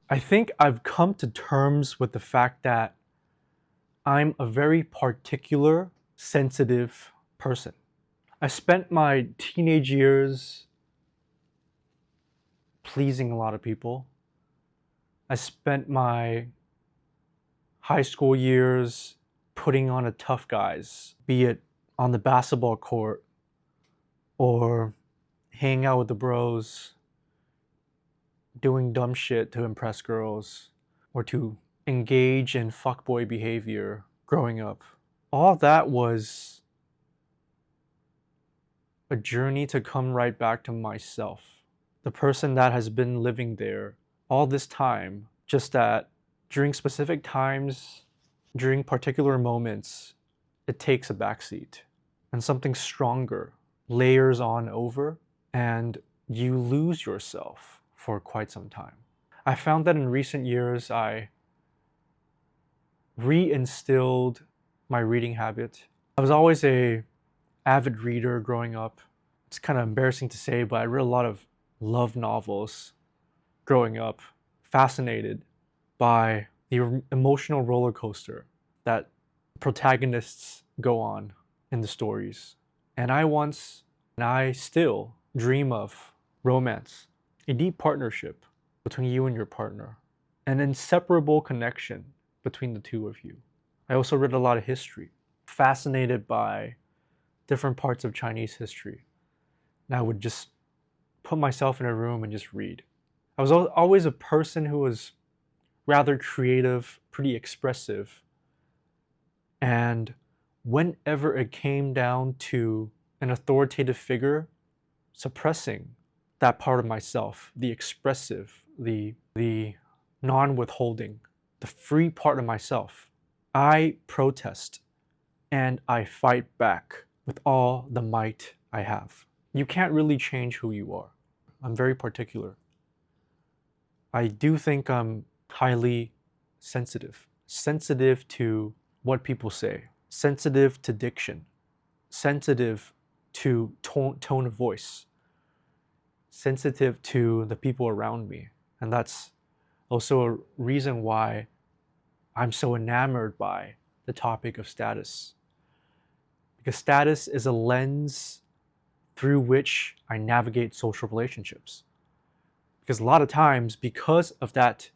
I think I've come to terms with the fact that I'm a very particular, sensitive person. I spent my teenage years pleasing a lot of people. I spent my high school years putting on a tough guys, be it on the basketball court or hanging out with the bros, doing dumb shit to impress girls or to engage in fuckboy behavior growing up. All that was a journey to come right back to myself, the person that has been living there all this time, just that during specific times, during particular moments, it takes a backseat and something stronger layers on over and you lose yourself for quite some time. I found that in recent years, I reinstilled my reading habit. I was always a avid reader growing up. It's kind of embarrassing to say, but I read a lot of love novels growing up, fascinated by the emotional roller coaster that protagonists go on in the stories. And I still dream of romance, a deep partnership between you and your partner, an inseparable connection between the two of you. I also read a lot of history, fascinated by different parts of Chinese history. And I would just put myself in a room and just read. I was always a person who was rather creative, pretty expressive. And whenever it came down to an authoritative figure, suppressing that part of myself, the expressive, the non-withholding, the free part of myself, I protest and I fight back with all the might I have. You can't really change who you are. I'm very particular. I do think I'm highly sensitive to what people say, sensitive to diction, sensitive to tone of voice, sensitive to the people around me. And that's also a reason why I'm so enamored by the topic of status. Because status is a lens through which I navigate social relationships. Because a lot of times, because of that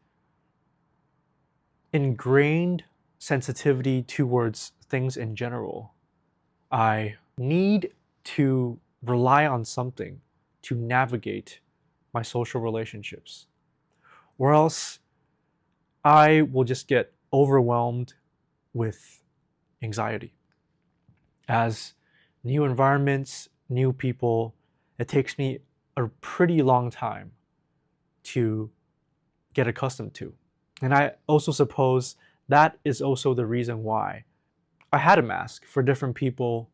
ingrained sensitivity towards things in general, I need to rely on something to navigate my social relationships. Or else I will just get overwhelmed with anxiety. As new environments, new people, it takes me a pretty long time to get accustomed to. And I also suppose that is also the reason why I had a mask for different people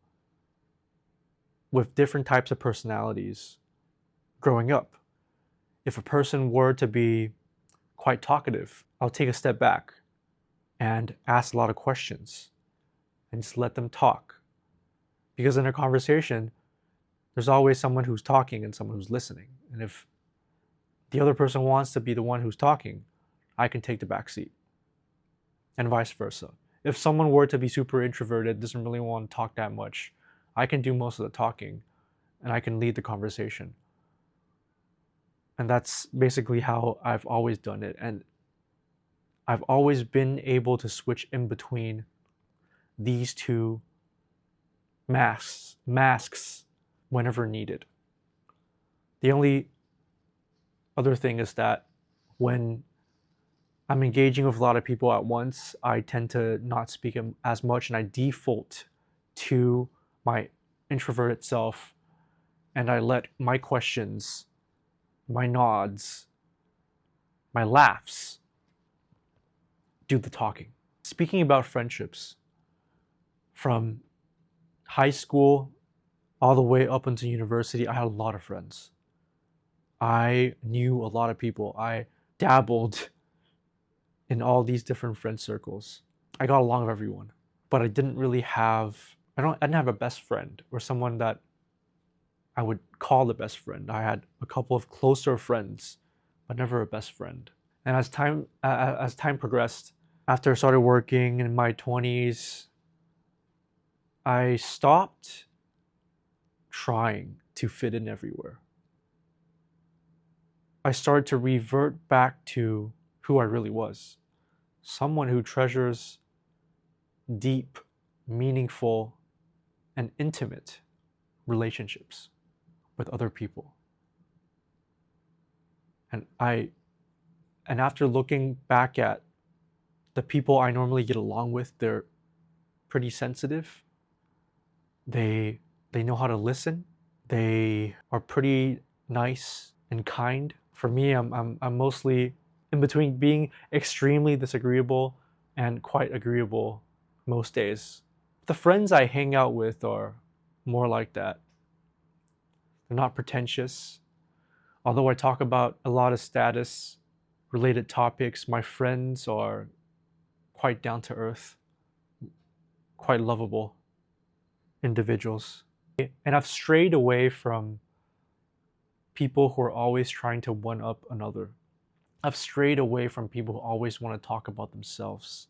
with different types of personalities growing up. If a person were to be quite talkative, I'll take a step back and ask a lot of questions and just let them talk. Because in a conversation, there's always someone who's talking and someone who's listening. And if the other person wants to be the one who's talking, I can take the back seat. And vice versa. If someone were to be super introverted, doesn't really want to talk that much, I can do most of the talking and I can lead the conversation. And that's basically how I've always done it. And I've always been able to switch in between these two masks whenever needed. The only other thing is that when I'm engaging with a lot of people at once, I tend to not speak as much and I default to my introverted self and I let my questions, my nods, my laughs do the talking. Speaking about friendships, from high school all the way up into university, I had a lot of friends. I knew a lot of people. I dabbled in all these different friend circles. I got along with everyone, but I didn't really have, I didn't have a best friend or someone that I would call the best friend. I had a couple of closer friends, but never a best friend. And as time progressed, after I started working in my 20s, I stopped trying to fit in everywhere. I started to revert back to who I really was. Someone who treasures deep, meaningful, and intimate relationships with other people. And after looking back at the people I normally get along with, they're pretty sensitive. They know how to listen. They are pretty nice and kind. For me, I'm mostly in between being extremely disagreeable and quite agreeable most days. The friends I hang out with are more like that. They're not pretentious. Although I talk about a lot of status related topics, my friends are quite down to earth, quite lovable individuals. And I've strayed away from people who are always trying to one up another. I've strayed away from people who always want to talk about themselves.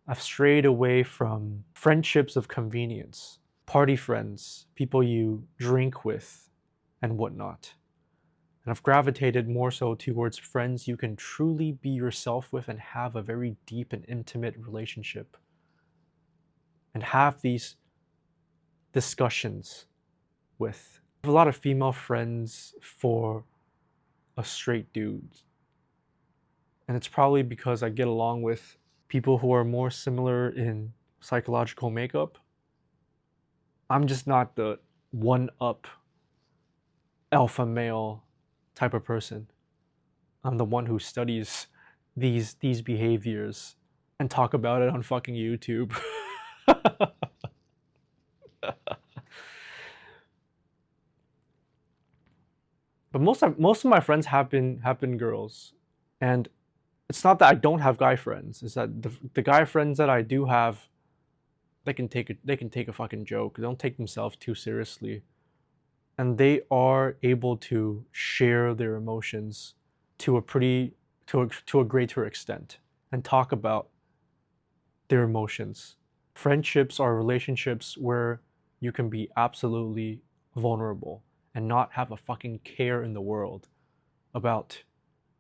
I've strayed away from friendships of convenience, party friends, people you drink with, and whatnot. And I've gravitated more so towards friends you can truly be yourself with and have a very deep and intimate relationship. And have these discussions with. I have a lot of female friends for a straight dude. And it's probably because I get along with people who are more similar in psychological makeup. I'm just not the one up alpha male type of person. I'm the one who studies these behaviors and talk about it on fucking YouTube. But most of my friends have been girls, and it's not that I don't have guy friends. It's that the guy friends that I do have, they can take a fucking joke. They don't take themselves too seriously, and they are able to share their emotions to a greater extent and talk about their emotions. Friendships are relationships where you can be absolutely vulnerable and not have a fucking care in the world about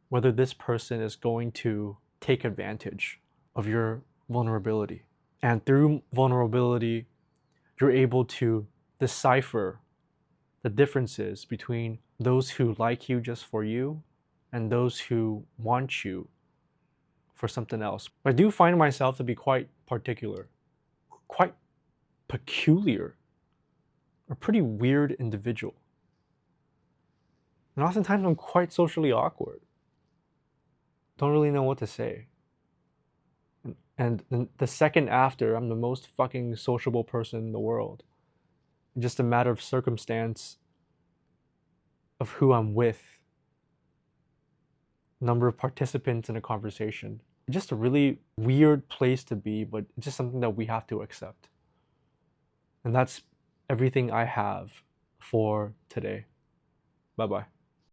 whether this person is going to take advantage of your vulnerability. And through vulnerability, you're able to decipher the differences between those who like you just for you and those who want you for something else. I do find myself to be quite particular, quite peculiar, a pretty weird individual. And oftentimes I'm quite socially awkward. Don't really know what to say. And the second after, I'm the most fucking sociable person in the world. Just a matter of circumstance of who I'm with, number of participants in a conversation. Just a really weird place to be, but it's just something that we have to accept. And that's everything I have for today. Bye-bye.